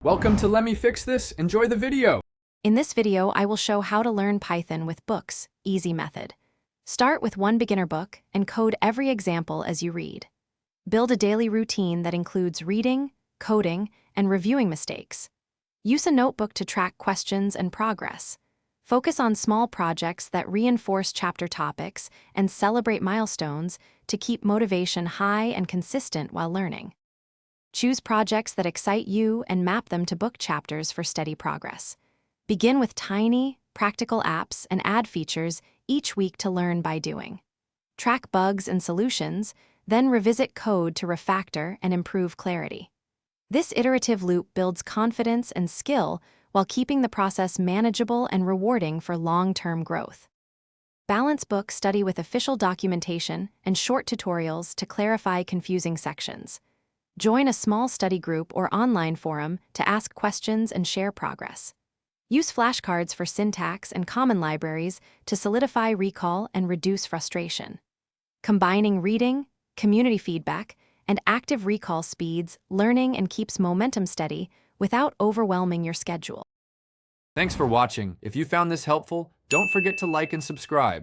Welcome to Let Me Fix This. Enjoy the video. In this video, I will show how to learn Python with books, easy method. Start with one beginner book and code every example as you read. Build a daily routine that includes reading, coding, and reviewing mistakes. Use a notebook to track questions and progress. Focus on small projects that reinforce chapter topics and celebrate milestones to keep motivation high and consistent while learning. Choose projects that excite you and map them to book chapters for steady progress. Begin with tiny, practical apps and add features each week to learn by doing. Track bugs and solutions, then revisit code to refactor and improve clarity. This iterative loop builds confidence and skill while keeping the process manageable and rewarding for long-term growth. Balance book study with official documentation and short tutorials to clarify confusing sections. Join a small study group or online forum to ask questions and share progress. Use flashcards for syntax and common libraries to solidify recall and reduce frustration. Combining reading, community feedback, and active recall speeds learning and keeps momentum steady without overwhelming your schedule. Thanks for watching. If you found this helpful, don't forget to like and subscribe.